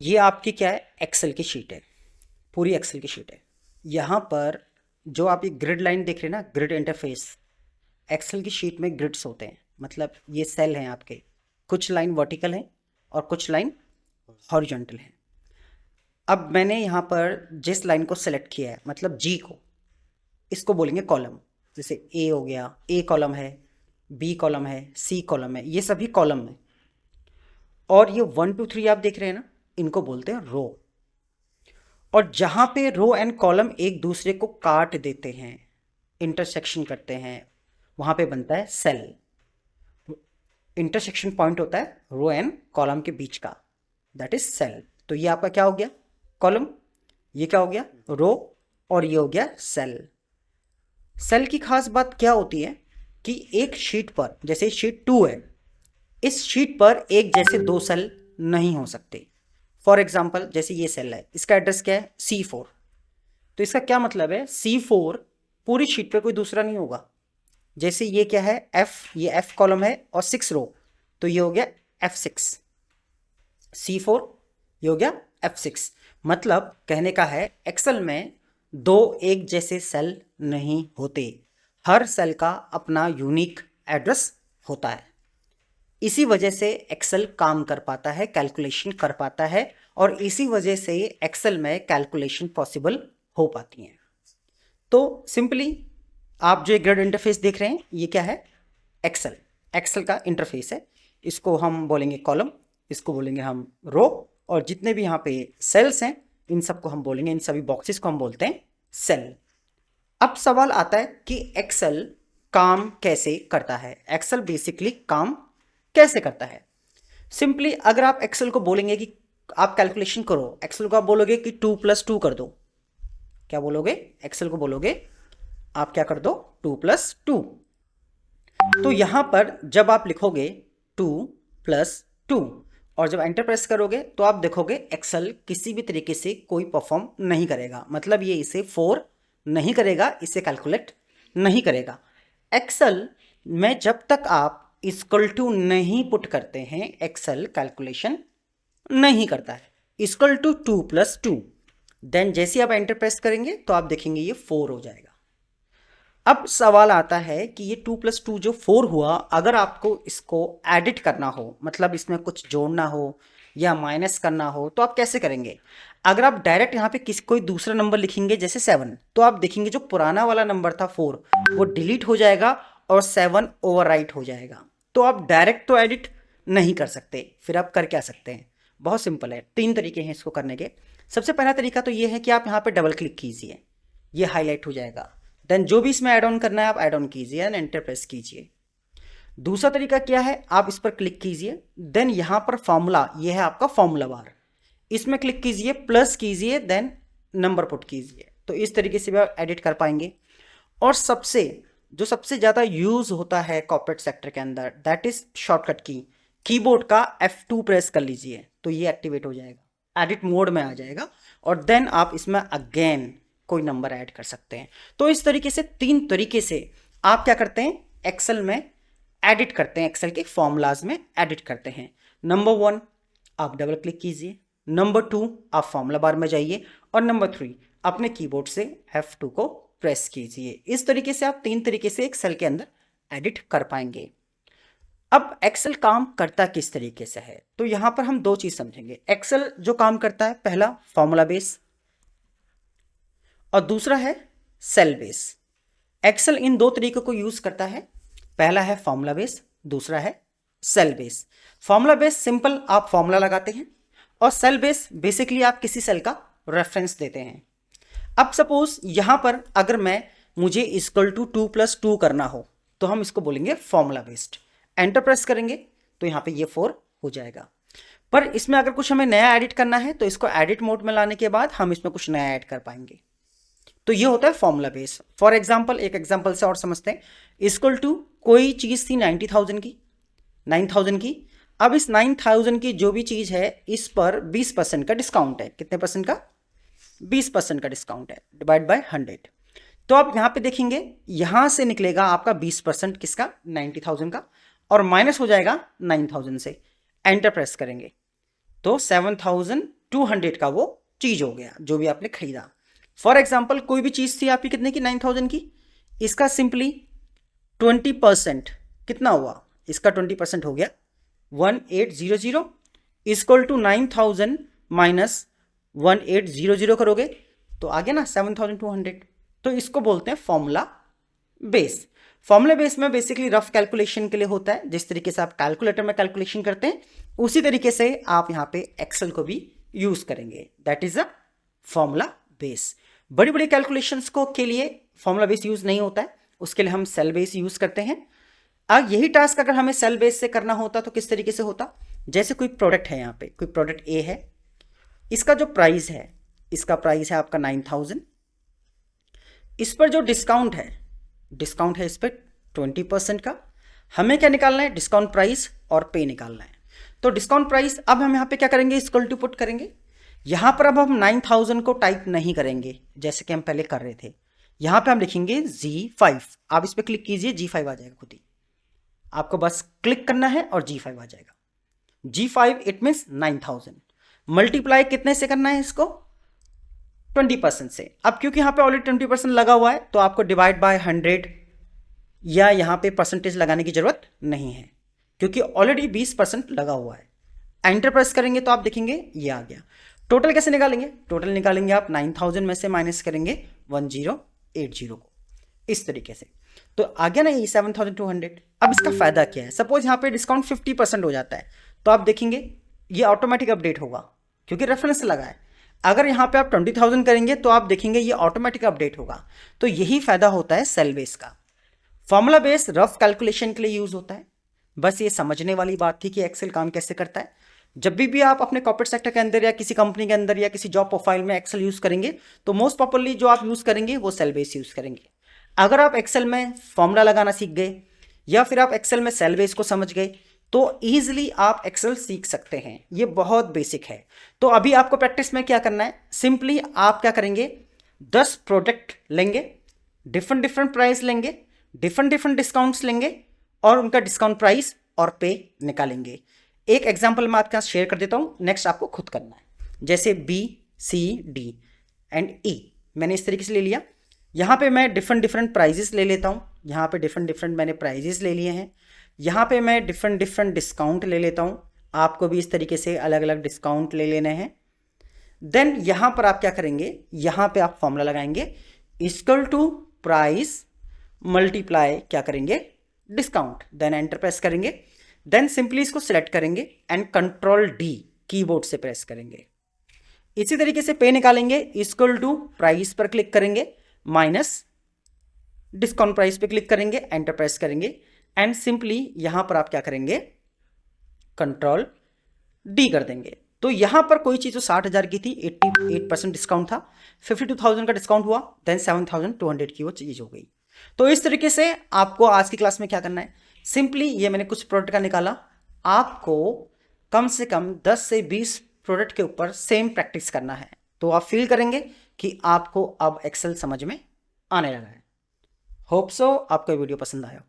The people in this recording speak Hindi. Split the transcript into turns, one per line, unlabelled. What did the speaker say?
ये आपकी क्या है, एक्सेल की शीट है, पूरी एक्सेल की शीट है। यहाँ पर जो आप ये ग्रिड लाइन देख रहे हैं ना, ग्रिड इंटरफेस, एक्सेल की शीट में ग्रिड्स होते हैं, मतलब ये सेल हैं आपके, कुछ लाइन वर्टिकल हैं और कुछ लाइन हॉरिजॉन्टल हैं। अब मैंने यहाँ पर जिस लाइन को सेलेक्ट किया है, मतलब जी को, इसको बोलेंगे कॉलम। जैसे ए हो गया, ए कॉलम है, बी कॉलम है, सी कॉलम है, ये सभी कॉलम है। और ये 1 2 3 आप देख रहे हैं ना, इनको बोलते हैं रो। और जहां पे रो एंड कॉलम एक दूसरे को काट देते हैं, इंटरसेक्शन करते हैं, वहां पे बनता है सेल। इंटरसेक्शन पॉइंट होता है रो एंड कॉलम के बीच का, दैट इज सेल। तो ये आपका क्या हो गया, कॉलम, ये क्या हो गया, रो, और ये हो गया सेल। सेल की खास बात क्या होती है कि एक शीट पर, जैसे शीट 2 है, इस शीट पर एक जैसे दो सेल नहीं हो सकते। फॉर एग्जाम्पल जैसे ये सेल है, इसका एड्रेस क्या है, C4। तो इसका क्या मतलब है, C4 पूरी शीट पे कोई दूसरा नहीं होगा। जैसे ये क्या है, F, ये F कॉलम है और 6 रो, तो ये हो गया F6। C4 ये हो गया F6। मतलब कहने का है, एक्सेल में दो एक जैसे सेल नहीं होते, हर सेल का अपना यूनिक एड्रेस होता है। इसी वजह से एक्सेल काम कर पाता है, कैलकुलेशन कर पाता है, और इसी वजह से एक्सेल में कैलकुलेशन पॉसिबल हो पाती हैं। तो सिंपली आप जो ग्रिड इंटरफेस देख रहे हैं, ये क्या है, एक्सेल, एक्सेल का इंटरफेस है। इसको हम बोलेंगे कॉलम, इसको बोलेंगे हम रो, और जितने भी यहाँ पे सेल्स हैं, इन सबको हम बोलेंगे, इन सभी बॉक्सेस को हम बोलते हैं सेल। अब सवाल आता है कि एक्सेल काम कैसे करता है, एक्सेल बेसिकली काम कैसे करता है। सिंपली अगर आप एक्सेल को बोलेंगे कि आप कैलकुलेशन करो, एक्सेल को आप बोलोगे कि 2 + 2 कर दो, क्या बोलोगे, एक्सेल को बोलोगे आप क्या कर दो, 2 + 2। तो यहां पर जब आप लिखोगे 2 + 2 और जब एंटर प्रेस करोगे, तो आप देखोगे एक्सेल किसी भी तरीके से कोई परफॉर्म नहीं करेगा, मतलब ये इसे 4 नहीं करेगा, इसे कैलकुलेट नहीं करेगा। एक्सेल में जब तक आप इक्वल टू नहीं पुट करते हैं, एक्सेल कैलकुलेशन नहीं करता है। इक्वल टू 2 + 2, देन जैसे आप एंटर प्रेस करेंगे तो आप देखेंगे ये 4 हो जाएगा। अब सवाल आता है कि ये 2 + 2 जो 4 हुआ, अगर आपको इसको एडिट करना हो, मतलब इसमें कुछ जोड़ना हो या माइनस करना हो, तो आप कैसे करेंगे। अगर आप डायरेक्ट यहाँ पे किसी कोई दूसरा नंबर लिखेंगे जैसे 7, तो आप देखेंगे जो पुराना वाला नंबर था 4, वो डिलीट हो जाएगा और 7 ओवरराइट हो जाएगा। तो आप डायरेक्ट तो एडिट नहीं कर सकते, फिर आप कर क्या सकते हैं, बहुत सिंपल है, 3 तरीके हैं इसको करने के। सबसे पहला तरीका तो ये है कि आप यहाँ पे डबल क्लिक कीजिए, ये हाईलाइट हो जाएगा। देन जो भी इसमें ऐड ऑन करना है आप ऐड ऑन कीजिए एंड एंटर प्रेस कीजिए। दूसरा तरीका क्या है, आप इस पर क्लिक कीजिए, देन यहां पर फॉर्मूला, ये है आपका फॉर्मूला बार, इसमें क्लिक कीजिए, प्लस कीजिए, देन नंबर पुट कीजिए। तो इस तरीके से भी आप एडिट कर पाएंगे। और सबसे ज़्यादा यूज होता है कॉर्पोरेट सेक्टर के अंदर, दैट इज शॉर्टकट की, कीबोर्ड का F2 प्रेस कर लीजिए, तो ये एक्टिवेट हो जाएगा, एडिट मोड में आ जाएगा, और देन आप इसमें अगेन कोई नंबर ऐड कर सकते हैं। तो इस तरीके से 3 तरीके से आप क्या करते हैं, एक्सेल में एडिट करते हैं, एक्सेल के फॉर्मूलाज में एडिट करते हैं। नंबर 1 आप डबल क्लिक कीजिए, नंबर 2 आप फॉर्मूला बार में जाइए, और नंबर 3 अपने कीबोर्ड से F2 को प्रेस कीजिए। इस तरीके से आप 3 तरीके से एक्सेल के अंदर एडिट कर पाएंगे। अब एक्सेल काम करता किस तरीके से है, तो यहां पर हम 2 चीज समझेंगे। एक्सेल जो काम करता है, पहला फॉर्मूला बेस और दूसरा है सेल बेस। एक्सेल इन 2 तरीकों को यूज करता है, पहला है फॉर्मूला बेस, दूसरा है cell base. Formula base simple, आप फॉर्मूला लगाते हैं, और सेल बेस बेसिकली आप किसी सेल का रेफरेंस देते हैं। अब सपोज यहां पर अगर मुझे इक्वल टू 2 + 2 करना हो, तो हम इसको बोलेंगे फॉर्मूला बेस्ड। एंटर प्रेस करेंगे तो यहां पे ये 4 हो जाएगा। पर इसमें अगर कुछ हमें नया एडिट करना है, तो इसको एडिट मोड में लाने के बाद हम इसमें कुछ नया ऐड कर पाएंगे। तो ये होता है फॉर्मूला बेस। फॉर एग्जाम्पल, एक एग्जाम्पल से और समझते हैं। इक्वल टू कोई चीज थी 90,000 की, 9,000 की। अब इस 9,000 की जो भी चीज है, इस पर 20% का डिस्काउंट है। कितने परसेंट का, 20% का डिस्काउंट है, डिवाइड बाय 100। तो आप यहां पे देखेंगे, यहां से निकलेगा आपका 20% किसका, 90,000 का, और माइनस हो जाएगा 9,000 से। एंटर प्रेस करेंगे तो 7,000 200 का वो चीज हो गया जो भी आपने खरीदा। फॉर एग्जाम्पल कोई भी चीज थी आपकी कितने की 9000 की, इसका सिंपली 20% कितना हुआ, इसका 20% हो गया 1800 इक्वल टू 9000 माइनस 1800 करोगे तो आ गया ना 7200। तो इसको बोलते हैं फॉर्मूला बेस। फॉर्मूला बेस में बेसिकली रफ कैलकुलेशन के लिए होता है, जिस तरीके से आप कैलकुलेटर में कैलकुलेशन करते हैं उसी तरीके से आप यहाँ पे एक्सेल को भी यूज करेंगे, that is a formula base. बड़ी बड़ी कैलकुलेशंस को के लिए फॉर्मूला बेस यूज नहीं होता है, उसके लिए हम सेल बेस यूज करते हैं। अब यही टास्क अगर हमें सेल बेस से करना होता तो किस तरीके से होता, जैसे कोई प्रोडक्ट है, यहाँ पे कोई प्रोडक्ट ए है, इसका जो प्राइस है, इसका प्राइस है आपका 9000, इस पर जो डिस्काउंट है इस पर 20% का, हमें क्या निकालना है, डिस्काउंट प्राइस और पे निकालना है। तो डिस्काउंट प्राइस अब हम यहाँ पे क्या करेंगे, इक्वल टू पुट करेंगे। यहाँ पर अब हम 9000 को टाइप नहीं करेंगे जैसे कि हम पहले कर रहे थे, यहाँ पे हम लिखेंगे G5। आप इस पर क्लिक कीजिए, G5 आ जाएगा खुद ही, आपको बस क्लिक करना है और G5 आ जाएगा। G5 इट मीन्स 9000, मल्टीप्लाई कितने से करना है इसको, 20% से। अब क्योंकि यहाँ पे ऑलरेडी 20% लगा हुआ है तो आपको डिवाइड बाय 100 या यहाँ पे परसेंटेज लगाने की जरूरत नहीं है, क्योंकि ऑलरेडी 20% लगा हुआ है। एंटर प्रेस करेंगे तो आप देखेंगे ये आ गया। टोटल कैसे निकालेंगे, टोटल निकालेंगे आप 9000 में से माइनस करेंगे 1080 को, इस तरीके से। तो आ गया ना ये 7200। अब इसका फायदा क्या है, सपोज यहाँ पे डिस्काउंट 50% हो जाता है तो आप देखेंगे ये ऑटोमेटिक अपडेट होगा क्योंकि रेफरेंस लगा है। अगर यहाँ पे आप 20000 करेंगे तो आप देखेंगे ये ऑटोमेटिक अपडेट होगा। तो यही फायदा होता है सेल बेस का। फॉर्मूला बेस रफ कैलकुलेशन के लिए यूज होता है। बस ये समझने वाली बात थी कि एक्सेल काम कैसे करता है। जब भी आप अपने कॉर्पोरेट सेक्टर के अंदर या किसी कंपनी के अंदर या किसी जॉब प्रोफाइल में एक्सेल यूज करेंगे तो मोस्ट पॉपुलरली जो आप यूज करेंगे वो सेल बेस यूज करेंगे। अगर आप एक्सेल में फॉर्मूला लगाना सीख गए या फिर आप एक्सेल में सेल बेस को समझ गए तो ईजिली आप एक्सेल सीख सकते हैं, ये बहुत बेसिक है। तो अभी आपको प्रैक्टिस में क्या करना है, सिंपली आप क्या करेंगे, 10 प्रोडक्ट लेंगे, डिफरेंट प्राइस लेंगे, डिफरेंट डिस्काउंट्स लेंगे और उनका डिस्काउंट प्राइस और पे निकालेंगे। एक एग्जांपल मैं आपके साथ शेयर कर देता हूं, नेक्स्ट आपको खुद करना है। जैसे B, C, D and E मैंने इस तरीके से ले लिया। यहाँ पे मैं डिफरेंट प्राइजेस ले लेता हूँ, यहाँ पे डिफरेंट मैंने प्राइजेस ले लिए हैं। यहाँ पे मैं डिफरेंट डिस्काउंट ले लेता हूँ, आपको भी इस तरीके से अलग अलग डिस्काउंट ले लेने हैं। देन यहाँ पर आप क्या करेंगे, यहाँ पे आप फॉर्मूला लगाएंगे इक्वल टू प्राइस मल्टीप्लाई क्या करेंगे, डिस्काउंट। देन एंटर प्रेस करेंगे। देन सिंपली इसको सिलेक्ट करेंगे एंड कंट्रोल D कीबोर्ड से प्रेस करेंगे। इसी तरीके से पे निकालेंगे, इक्वल टू प्राइस पर क्लिक करेंगे माइनस डिस्काउंट प्राइस पे क्लिक करेंगे, एंटर प्रेस करेंगे एंड सिंपली यहां पर आप क्या करेंगे, कंट्रोल D कर देंगे। तो यहां पर कोई चीज जो 60,000 की थी 88% डिस्काउंट था, 52,000 का डिस्काउंट हुआ, देन 7,200 की वो चीज हो गई। तो इस तरीके से आपको आज की क्लास में क्या करना है, सिंपली ये मैंने कुछ प्रोडक्ट का निकाला, आपको कम से कम 10 से 20 प्रोडक्ट के ऊपर सेम प्रैक्टिस करना है। तो आप फील करेंगे कि आपको अब एक्सेल समझ में आने लगा है। होप सो आपको वीडियो पसंद आया।